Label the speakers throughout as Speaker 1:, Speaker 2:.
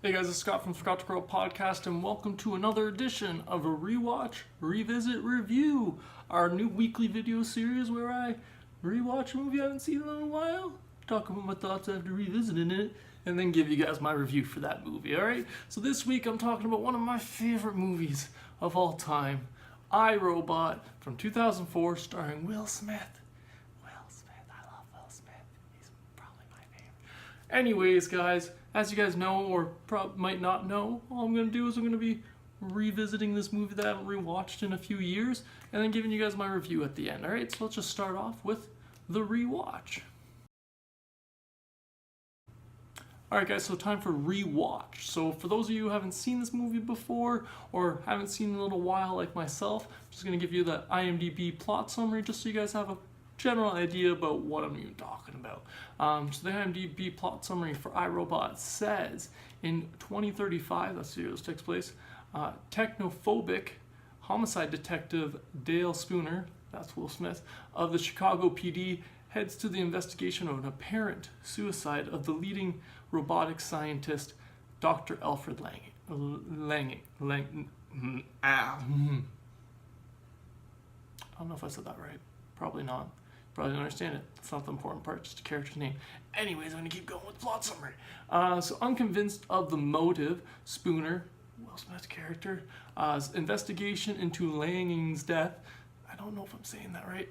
Speaker 1: Hey guys, it's Scott from Scott to Grow Podcast, and welcome to another edition of a Rewatch Revisit Review, our new weekly video series where I rewatch a movie I haven't seen in a while, talk about my thoughts after revisiting it, and then give you guys my review for that movie, alright? So this week I'm talking about one of my favorite movies of all time, I, Robot, from 2004, starring Will Smith. I love Will Smith. He's probably my favorite. Anyways, guys, as you guys know or might not know, all I'm going to do is I'm going to be revisiting this movie that I haven't rewatched in a few years and then giving you guys my review at the end. Alright, so let's just start off with the rewatch. Alright guys, so time for rewatch. So for those of you who haven't seen this movie before or haven't seen it in a little while like myself, I'm just going to give you the IMDb plot summary just so you guys have a general idea about what I'm even talking about. So the IMDb plot summary for I, Robot says, in 2035, that's the year this takes place, technophobic homicide detective Dale Spooner, that's Will Smith, of the Chicago PD heads to the investigation of an apparent suicide of the leading robotics scientist, Dr. Alfred Lange. I don't know if I said that right. Probably not. Probably don't understand it. It's not the important part, just a character's name. Anyways, I'm going to keep going with plot summary. So unconvinced of the motive, Spooner, Will Smith's character, investigation into Lange's death, I don't know if I'm saying that right,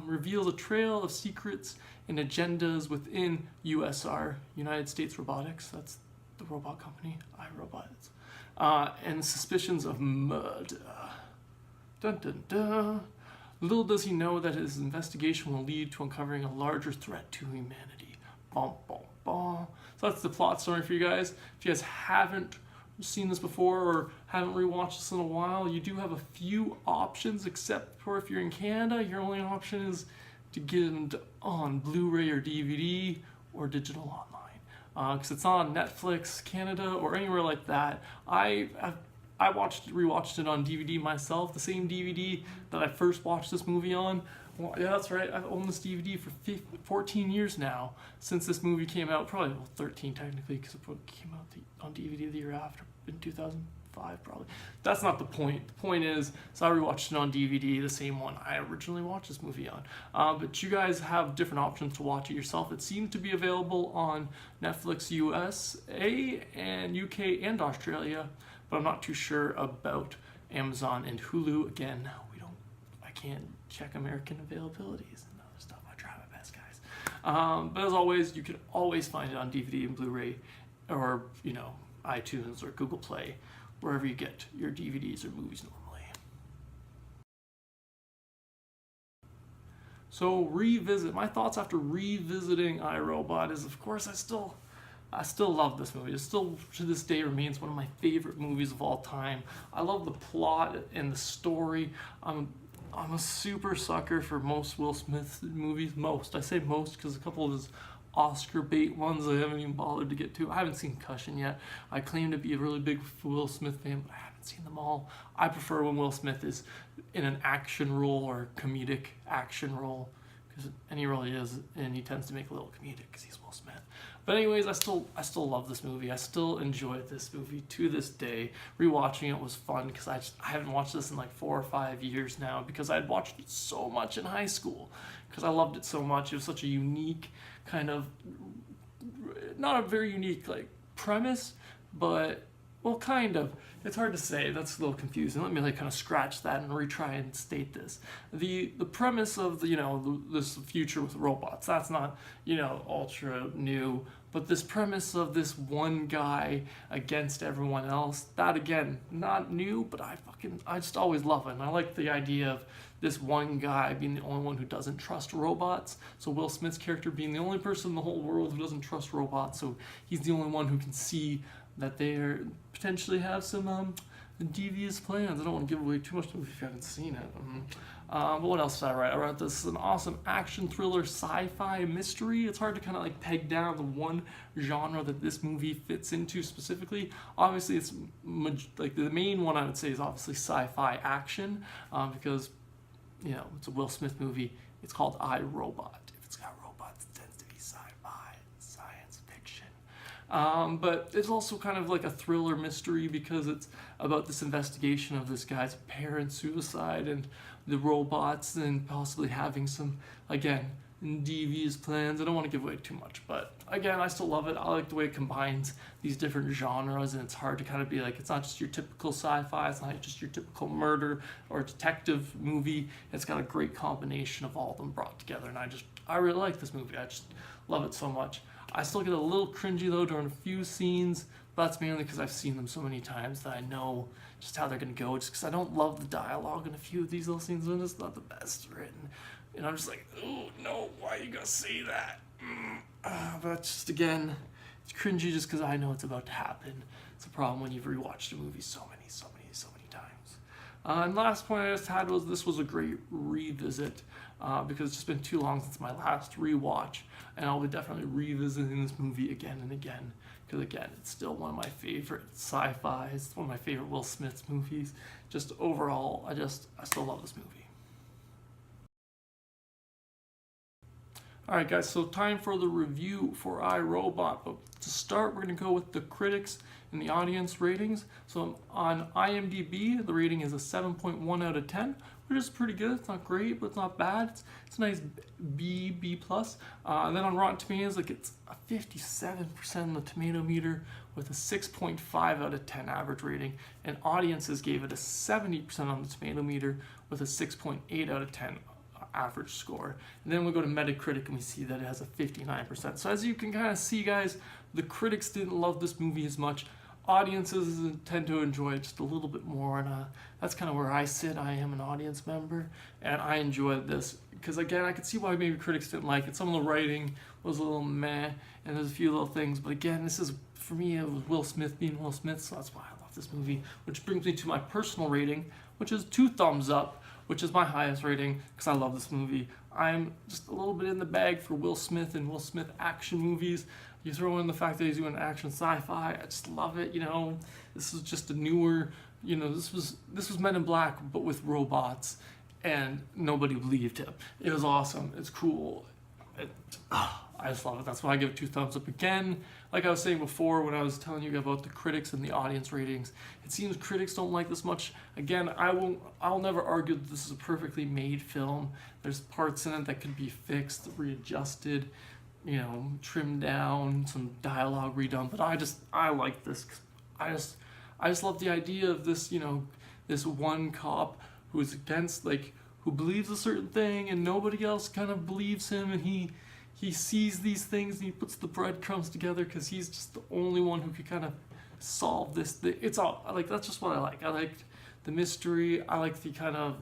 Speaker 1: reveals a trail of secrets and agendas within USR, United States Robotics, that's the robot company, I, Robot, and suspicions of murder. Dun dun dun. Little does he know that his investigation will lead to uncovering a larger threat to humanity. Bum, bum, bum. So that's the plot story for you guys. If you guys haven't seen this before or haven't rewatched this in a while, you do have a few options, except for if you're in Canada, your only option is to get it on Blu-ray or DVD or digital online. Because it's not on Netflix, Canada, or anywhere like that. I rewatched it on DVD myself, the same DVD that I first watched this movie on. Well, yeah, that's right, I've owned this DVD for 14 years now, since this movie came out, probably 13 technically, because it came out on DVD the year after, in 2005 probably. That's not the point. The point is, so I rewatched it on DVD, the same one I originally watched this movie on. But you guys have different options to watch it yourself. It seems to be available on Netflix USA and UK and Australia, but I'm not too sure about Amazon and Hulu. Again, I can't check American availabilities and other stuff. I try my best, guys. But as always, you can always find it on DVD and Blu-ray, or iTunes or Google Play, wherever you get your DVDs or movies normally. So my thoughts after revisiting I, Robot is, of course, I still love this movie. It still, to this day, remains one of my favorite movies of all time. I love the plot and the story. I'm a super sucker for most Will Smith movies. Most. I say most because a couple of his Oscar bait ones I haven't even bothered to get to. I haven't seen Cushion yet. I claim to be a really big Will Smith fan, but I haven't seen them all. I prefer when Will Smith is in an action role or comedic action role, and he really is, and he tends to make a little comedic because he's Will Smith. But anyways, I still love this movie. I still enjoy this movie to this day. Rewatching it was fun because I haven't watched this in like 4 or 5 years now, because I'd watched it so much in high school because I loved it so much. It was such a unique kind of, not a very unique like premise, but well, kind of. It's hard to say. That's a little confusing. Let me kind of scratch that and retry and state this. The premise of this future with robots, that's not ultra new, but this premise of this one guy against everyone else, that again, not new, but I just always love it. And I like the idea of this one guy being the only one who doesn't trust robots. So Will Smith's character being the only person in the whole world who doesn't trust robots. So he's the only one who can see that they potentially have some devious plans. I don't want to give away too much if you haven't seen it. But what else did I write? I wrote this is an awesome action thriller sci-fi mystery. It's hard to kind of like peg down the one genre that this movie fits into specifically. Obviously, it's like the main one I would say is obviously sci-fi action, because it's a Will Smith movie. It's called I, Robot. If it's got robots, it tends to be sci-fi, science fiction. But it's also kind of like a thriller mystery because it's about this investigation of this guy's parents' suicide and the robots and possibly having some, again, devious plans. I don't want to give away too much, but again, I still love it. I like the way it combines these different genres, and it's hard to kind of be like, it's not just your typical sci-fi, it's not just your typical murder or detective movie. It's got a great combination of all of them brought together, and I really like this movie. I just love it so much. I still get a little cringy though during a few scenes, but that's mainly because I've seen them so many times that I know just how they're going to go, just because I don't love the dialogue in a few of these little scenes when it's not the best written. And I'm just like, oh no, why are you gonna say that? But just again, it's cringy just because I know it's about to happen. It's a problem when you've rewatched a movie so many times. And the last point I just had was this was a great revisit because it's just been too long since my last rewatch, and I'll be definitely revisiting this movie again and again because again, it's still one of my favorite sci-fi. It's one of my favorite Will Smith movies. Just overall, I still love this movie. Alright guys, so time for the review for I, Robot. But to start, we're going to go with the critics and the audience ratings. So on IMDb, the rating is a 7.1 out of 10, which is pretty good. It's not great, but it's not bad. It's a nice B+. And then on Rotten Tomatoes, like it's a 57% on the tomato meter with a 6.5 out of 10 average rating. And audiences gave it a 70% on the tomato meter with a 6.8 out of 10 average score. And then we go to Metacritic and we see that it has a 59%. So as you can kind of see, guys, the critics didn't love this movie as much. Audiences tend to enjoy it just a little bit more, and that's kind of where I sit. I am an audience member, and I enjoyed this because, again, I could see why maybe critics didn't like it. Some of the writing was a little meh, and there's a few little things, but again, this is, for me, it was Will Smith being Will Smith, so that's why I love this movie, which brings me to my personal rating, which is 2 thumbs up, which is my highest rating because I love this movie. I'm just a little bit in the bag for Will Smith and Will Smith action movies. You throw in the fact that he's doing action sci-fi, I just love it, you know. This is just a newer, you know, this was Men in Black, but with robots, and nobody believed him. It was awesome, it's cool. I just love it. That's why I give it 2 thumbs up. Again, like I was saying before when I was telling you about the critics and the audience ratings, it seems critics don't like this much. Again, I'll never argue that this is a perfectly made film. There's parts in it that could be fixed, readjusted, you know, trimmed down, some dialogue redone, but I like this. I just love the idea of this, you know, this one cop who's against, like, who believes a certain thing and nobody else kind of believes him, and he sees these things and he puts the breadcrumbs together because he's just the only one who could kind of solve this. It's all, like, that's just what I like. I liked the mystery. I like the kind of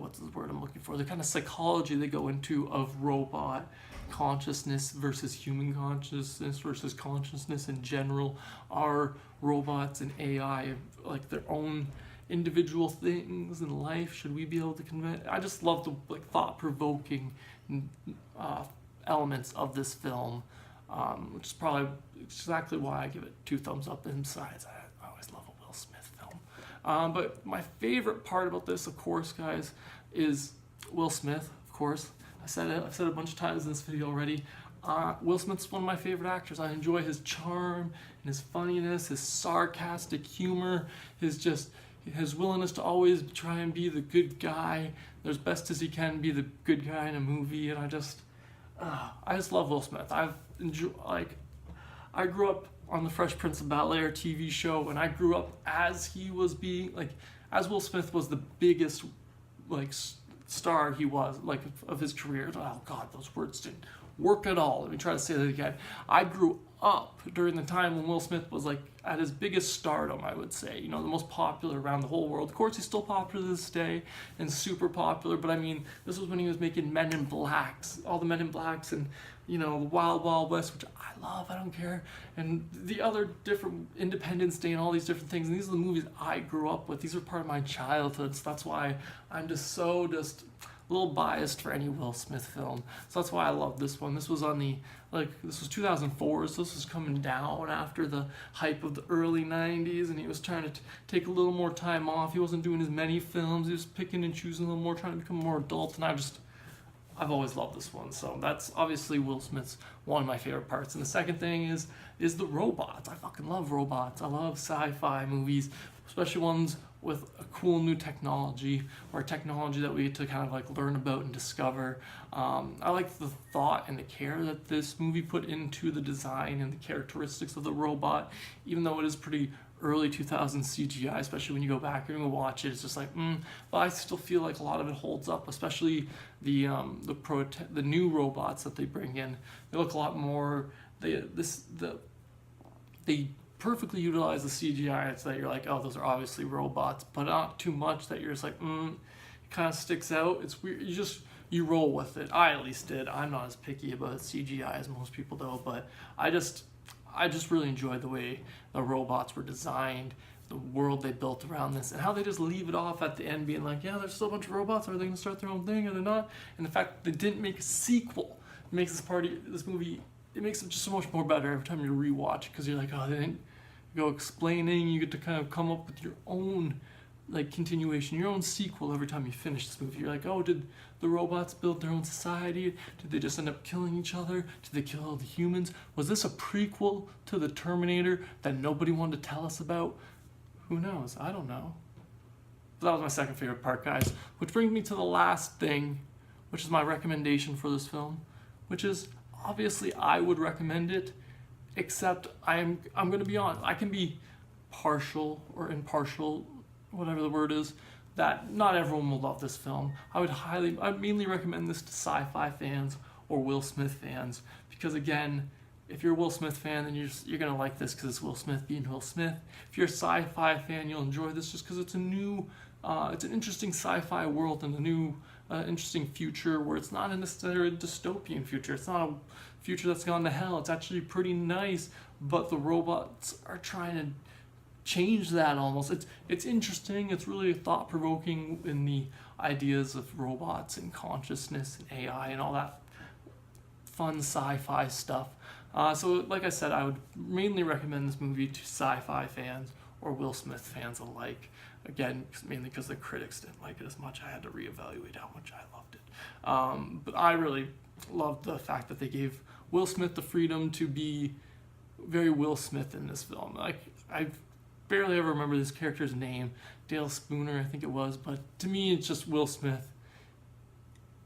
Speaker 1: what's the word I'm looking for? The kind of psychology they go into of robot consciousness versus human consciousness versus consciousness in general. Are robots and AI like their own individual things in life? Should we be able to convey? I just love the like thought-provoking elements of this film, which is probably exactly why I give it 2 thumbs up. And besides, I always love a Will Smith film. But my favorite part about this, of course, guys, is Will Smith. Of course, I've said it a bunch of times in this video already. Will Smith's one of my favorite actors. I enjoy his charm and his funniness, his sarcastic humor, his willingness to always try and be the good guy, as best as he can be the good guy in a movie, and I just love Will Smith. I grew up on the Fresh Prince of Bel-Air TV show, and I grew up as he was being, like, as Will Smith was the biggest, like, star he was, like, of his career. Oh God, those words didn't work at all. Let me try to say that again. I grew up during the time when Will Smith was like at his biggest stardom, I would say, you know, the most popular around the whole world. Of course, he's still popular to this day and super popular, but I mean, this was when he was making Men in Blacks, all the Men in Blacks, and, you know, Wild Wild West, which I love, I don't care, and the other different Independence Day and all these different things. And these are the movies I grew up with. These are part of my childhood, so that's why I'm just a little biased for any Will Smith film. So that's why I love this one. This was on the, this was 2004, so this was coming down after the hype of the early 90s, and he was trying to take a little more time off. He wasn't doing as many films. He was picking and choosing a little more, trying to become more adult, and I've always loved this one. So that's obviously Will Smith's one of my favorite parts. And the second thing is the robots. I fucking love robots. I love sci-fi movies, especially ones with a cool new technology or technology that we get to kind of like learn about and discover. I like the thought and the care that this movie put into the design and the characteristics of the robot, even though it is pretty early 2000s CGI, especially when you go back and you watch it, it's just like, but I still feel like a lot of it holds up, especially the new robots that they bring in. They look a lot more, they perfectly utilize the CGI so that you're like, oh, those are obviously robots, but not too much that you're just like, it kind of sticks out. It's weird. You roll with it. I at least did. I'm not as picky about CGI as most people though, but I just really enjoyed the way the robots were designed, the world they built around this, and how they just leave it off at the end being like, yeah, there's still a bunch of robots. Are they going to start their own thing? Are they not? And the fact that they didn't make a sequel makes this movie, it makes it just so much more better every time you rewatch it, because you're like, oh, they didn't go explaining. You get to kind of come up with your own like continuation, your own sequel every time you finish this movie. You're like, oh, did the robots build their own society? Did they just end up killing each other? Did they kill all the humans? Was this a prequel to the Terminator that nobody wanted to tell us about? Who knows? I don't know. But that was my second favorite part, guys. Which brings me to the last thing, which is my recommendation for this film, which is obviously I would recommend it, except I'm going to be honest. I can be partial or impartial, whatever the word is, that not everyone will love this film. I'd mainly recommend this to sci-fi fans or Will Smith fans, because again, if you're a Will Smith fan, then you're gonna like this because it's Will Smith being Will Smith. If you're a sci-fi fan, you'll enjoy this just because it's it's an interesting sci-fi world and a new interesting future where it's not necessarily a dystopian future. It's not a future that's gone to hell. It's actually pretty nice, but the robots are trying to change that almost. It's interesting. It's really thought-provoking in the ideas of robots and consciousness and AI and all that fun sci-fi stuff. So like I said, I would mainly recommend this movie to sci-fi fans or Will Smith fans alike. Again, mainly because the critics didn't like it as much. I had to reevaluate how much I loved it. But I really loved the fact that they gave Will Smith the freedom to be very Will Smith in this film. Like, I barely ever remember this character's name, Dale Spooner, I think it was, but to me, it's just Will Smith.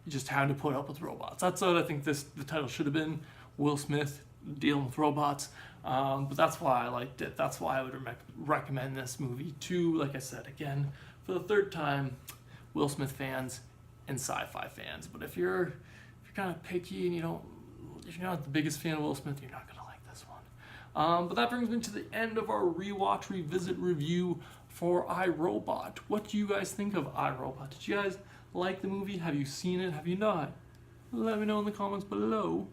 Speaker 1: You just had to put up with robots. That's what I think the title should have been, Will Smith dealing with robots. But that's why I liked it. That's why I would recommend this movie to, like I said, again, for the third time, Will Smith fans and sci-fi fans. But if you're kind of picky and if you're not the biggest fan of Will Smith, you're not gonna like this one. But that brings me to the end of our Rewatch Revisit review for I, Robot. What do you guys think of I, Robot? Did you guys like the movie? Have you seen it? Have you not? Let me know in the comments below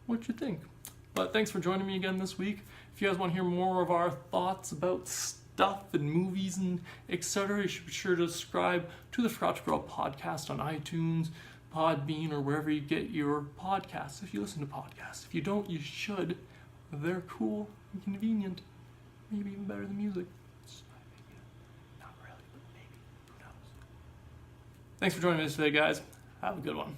Speaker 1: what you think. But thanks for joining me again this week. If you guys want to hear more of our thoughts about stuff and movies and etc., you should be sure to subscribe to the Crouch Girl podcast on iTunes, Podbean, or wherever you get your podcasts, if you listen to podcasts. If you don't, you should. They're cool and convenient. Maybe even better than music. Not really, but maybe. Who knows? Thanks for joining me today, guys. Have a good one.